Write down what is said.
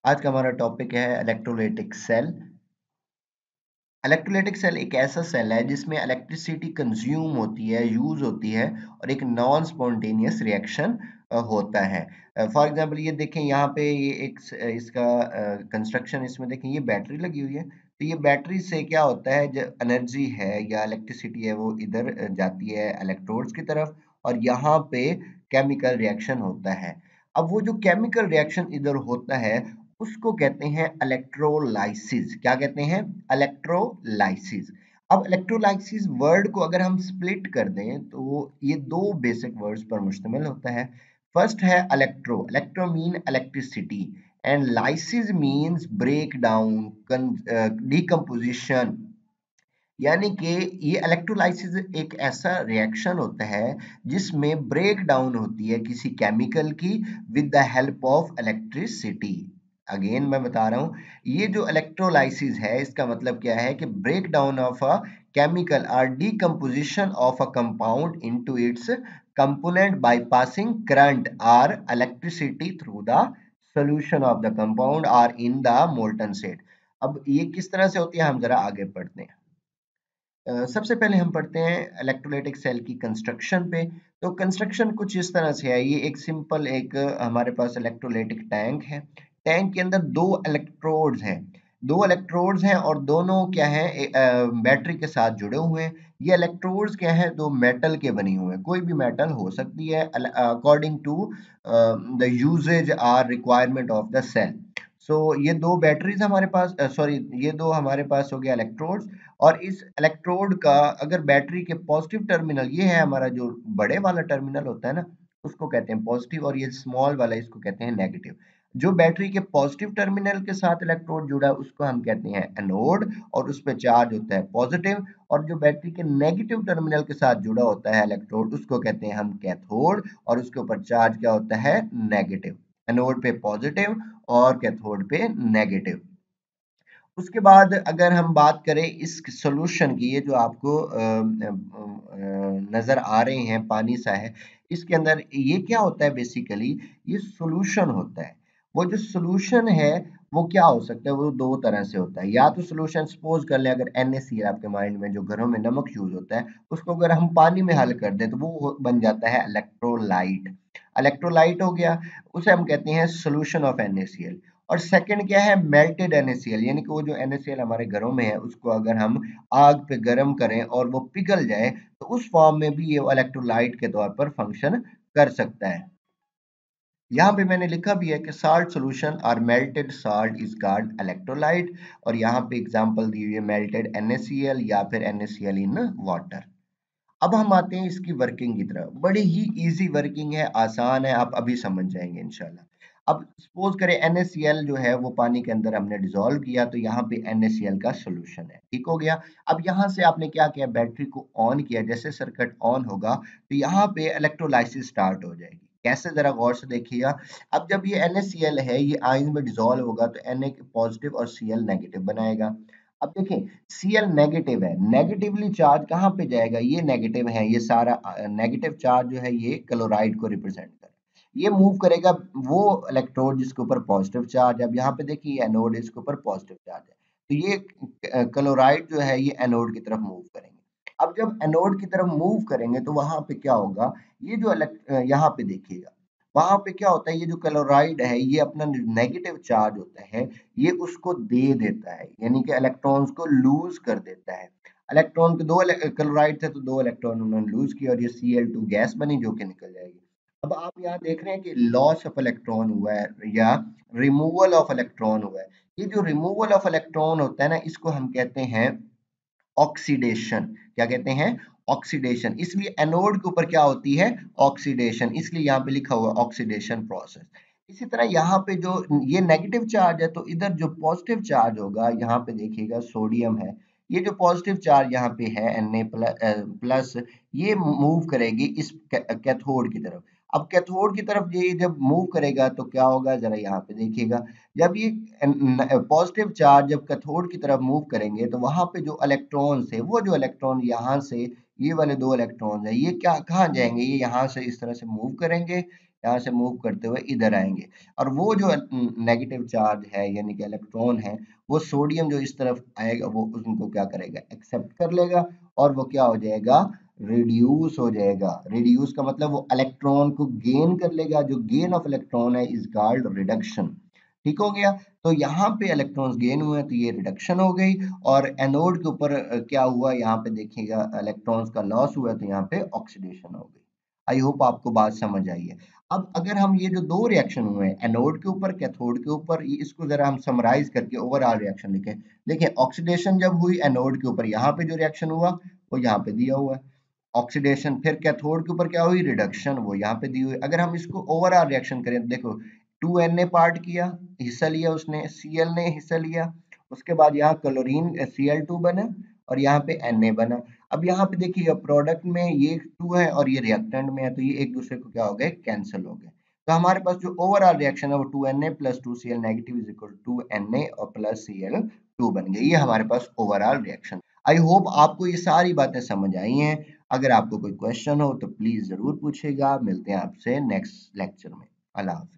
आज का हमारा टॉपिक है इलेक्ट्रोलाइटिक सेल। इलेक्ट्रोलाइटिक सेल एक ऐसा सेल है जिसमें इलेक्ट्रिसिटी कंज्यूम होती है, यूज होती है और एक नॉन स्पॉन्टेनियस रिएक्शन होता है। फॉर एग्जांपल ये देखें, यहाँ पे ये इसका कंस्ट्रक्शन, इसमें देखें ये बैटरी लगी हुई है। तो ये बैटरी से क्या होता है, जो एनर्जी है या इलेक्ट्रिसिटी है वो इधर जाती है इलेक्ट्रोड्स की तरफ और यहाँ पे केमिकल रिएक्शन होता है। अब वो जो केमिकल रिएक्शन इधर होता है उसको कहते हैं इलेक्ट्रोलाइसिस। क्या कहते हैं? इलेक्ट्रोलाइसिस। अब इलेक्ट्रोलाइसिस वर्ड को अगर हम स्प्लिट कर दें तो ये दो बेसिक वर्ड्स पर मुश्तमिल होता है। फर्स्ट है electro, electro mean electricity and lysis means break down, decomposition. यानी कि ये इलेक्ट्रोलाइसिस एक ऐसा रिएक्शन होता है जिसमें ब्रेक डाउन होती है किसी केमिकल की with the help of electricity. Again मैं बता रहा हूँ, ये जो इलेक्ट्रोलाइसिस है इसका मतलब क्या है कि break down of a chemical और decomposition of a compound into its component by passing current और electricity through the solution of the compound और इन द मोल्टन स्टेट। अब ये किस तरह से होती है, हम जरा आगे पढ़ते हैं। सबसे पहले हम पढ़ते हैं इलेक्ट्रोलाइटिक सेल की कंस्ट्रक्शन पे। तो कंस्ट्रक्शन कुछ इस तरह से है, ये एक सिंपल एक हमारे पास इलेक्ट्रोलाइटिक टैंक है। टैंक के अंदर दो इलेक्ट्रोड्स हैं और दोनों क्या है, बैटरी के साथ जुड़े हुए हैं। ये इलेक्ट्रोड्स क्या है, दो मेटल के बने हुए हैं, कोई भी मेटल हो सकती है according to the usages or requirement of the cell. So ये दो बैटरीज हमारे पास, सॉरी ये दो हमारे पास हो गया इलेक्ट्रोड्स। और इस इलेक्ट्रोड का अगर बैटरी के पॉजिटिव टर्मिनल, ये है हमारा जो बड़े वाला टर्मिनल होता है ना, उसको कहते हैं पॉजिटिव, और ये स्मॉल वाला इसको कहते हैं नेगेटिव। जो बैटरी के पॉजिटिव टर्मिनल के साथ इलेक्ट्रोड जुड़ा है उसको हम कहते हैं एनोड और उस पर चार्ज होता है पॉजिटिव। और जो बैटरी के नेगेटिव टर्मिनल के साथ जुड़ा होता है इलेक्ट्रोड उसको कहते हैं हम कैथोड और उसके ऊपर चार्ज क्या होता है, नेगेटिव। एनोड पे पॉजिटिव और कैथोड पे नेगेटिव। उसके बाद अगर हम बात करें इस सॉल्यूशन की, ये जो आपको नजर आ रहे हैं पानी सा है, इसके अंदर ये क्या होता है, बेसिकली ये सॉल्यूशन होता है। वो जो सॉल्यूशन है वो क्या हो सकता है, वो दो तरह से होता है। या तो सॉल्यूशन सपोज कर लें, अगर NaCl आपके माइंड में जो घरों में नमक यूज होता है उसको अगर हम पानी में हल कर दें तो वो बन जाता है इलेक्ट्रोलाइट। इलेक्ट्रोलाइट हो गया, उसे हम कहते हैं सॉल्यूशन ऑफ NaCl। और सेकंड क्या है, मेल्टेड NaCl, यानी कि वो जो NaCl हमारे घरों में है उसको अगर हम आग पे गर्म करें और वो पिघल जाए तो उस फॉर्म में भी ये इलेक्ट्रोलाइट के तौर पर फंक्शन कर सकता है। यहाँ पे मैंने लिखा भी है कि साल्ट सॉल्यूशन और melted salt is called electrolyte. और यहाँ पे एग्जांपल दी हुई है मेल्टेड NaCl या फिर NaCl इन वाटर। अब हम आते हैं इसकी वर्किंग की तरफ। बड़ी ही इजी वर्किंग है, आसान है, आप अभी समझ जाएंगे इंशाल्लाह। अब सपोज करें NaCl जो है वो पानी के अंदर हमने डिसॉल्व किया तो यहाँ पे NaCl का सॉल्यूशन है, ठीक हो गया। अब यहाँ से आपने क्या किया, बैटरी को ऑन किया, जैसे सर्किट ऑन होगा तो यहाँ पे इलेक्ट्रोलाइसिस स्टार्ट हो जाएगी। कैसे, जरा गौर से देखिएगा। अब जब ये NaCl है ये आयन में डिसॉल्व होगा तो Na पॉजिटिव और Cl नेगेटिव बनाएगा। अब देखें Cl नेगेटिव है, नेगेटिवली चार्ज कहाँ पे जाएगा, ये नेगेटिव है, ये सारा नेगेटिव चार्ज जो है ये क्लोराइड को रिप्रेजेंट कर, ये मूव करेगा वो इलेक्ट्रोड जिसके ऊपर पॉजिटिव चार्ज है। अब यहाँ पे देखिए एनोड है, इसके ऊपर पॉजिटिव चार्ज है, तो ये क्लोराइड जो है ये एनोड की तरफ मूव करेंगे। अब जब एनोड की तरफ मूव करेंगे तो वहां पे क्या होगा, ये जो यहाँ पे देखिएगा, वहां पे क्या होता है, ये जो क्लोराइड है ये अपना नेगेटिव चार्ज होता है ये उसको दे देता है, यानी कि इलेक्ट्रॉन्स को लूज कर देता है। इलेक्ट्रॉन के दो क्लोराइड थे तो दो इलेक्ट्रॉन उन्होंने लूज किया और ये Cl2 गैस बनी जो कि निकल जाएगी। अब आप यहाँ देख रहे हैं कि लॉस ऑफ इलेक्ट्रॉन हुआ है या रिमूवल ऑफ इलेक्ट्रॉन हुआ है। ये जो रिमूवल ऑफ इलेक्ट्रॉन होता है ना, इसको हम कहते हैं ऑक्सीडेशन। क्या कहते हैं, ऑक्सीडेशन। इसलिए एनोड के ऊपर क्या होती है, ऑक्सीडेशन, इसलिए यहाँ पे लिखा हुआ ऑक्सीडेशन प्रोसेस। इसी तरह यहाँ पे जो ये नेगेटिव चार्ज है तो इधर जो पॉजिटिव चार्ज होगा, यहाँ पे देखिएगा सोडियम है, ये जो पॉजिटिव चार्ज यहाँ पे है Na प्लस, ये मूव करेगी इस कैथोड की तरफ। अब कैथोड की तरफ ये जब मूव करेगा तो क्या होगा, जरा यहाँ पे देखिएगा, जब ये पॉजिटिव चार्ज जब कैथोड की तरफ मूव करेंगे तो वहां पे जो इलेक्ट्रॉन्स है, वो जो इलेक्ट्रॉन यहाँ से, ये वाले दो इलेक्ट्रॉन्स है, ये क्या कहाँ जाएंगे, ये यहाँ से इस तरह से मूव करेंगे, यहाँ से मूव करते हुए इधर आएंगे और वो जो नेगेटिव चार्ज है यानी कि इलेक्ट्रॉन है वो सोडियम जो इस तरफ आएगा वो उनको क्या करेगा एक्सेप्ट कर लेगा और वो क्या हो जाएगा रिड्यूस हो जाएगा। रिड्यूस का मतलब वो इलेक्ट्रॉन को गेन कर लेगा, जो गेन ऑफ इलेक्ट्रॉन है इज कॉल्ड रिडक्शन। ठीक हो गया। तो यहाँ पे इलेक्ट्रॉन्स गेन हुए तो ये रिडक्शन हो गई और एनोड के ऊपर क्या हुआ यहाँ पे देखिएगा इलेक्ट्रॉन्स का लॉस हुआ तो यहाँ पे ऑक्सीडेशन हो गई। आई होप आपको बात समझ आई है। अब अगर हम ये जो दो रिएक्शन हुए हैं एनोड के ऊपर कैथोड के ऊपर इसको जरा हम समराइज करके ओवरऑल रिएक्शन लिखें। देखिए ऑक्सीडेशन जब हुई एनोड के ऊपर यहाँ पे जो रिएक्शन हुआ वो यहाँ पे दिया हुआ है। ऑक्सीडेशन फिर कैथोड के ऊपर क्या हुई रिडक्शन वो यहाँ पे दी हुई। अगर हम इसको ओवरऑल रिएक्शन करें तो देखो 2Na ने पार्ट किया हिस्सा लिया उसने, Cl ने हिस्सा लिया, उसके बाद यहाँ क्लोरीन Cl2 बना और यहाँ पे Na बना। अब यहाँ पे देखिए प्रोडक्ट में ये 2 है और ये रिएक्टेंट में है तो ये एक दूसरे को क्या हो गए कैंसिल हो गए। तो हमारे पास जो ओवरऑल रिएक्शन है वो 2Na plus 2Cl negative is equal to Na और प्लस Cl2 बन गया। ये हमारे पास ओवरऑल रिएक्शन। आई होप आपको ये सारी बातें समझ आई हैं। अगर आपको कोई क्वेश्चन हो तो प्लीज जरूर पूछेगा। मिलते हैं आपसे नेक्स्ट लेक्चर में। अल्लाह हाफिज।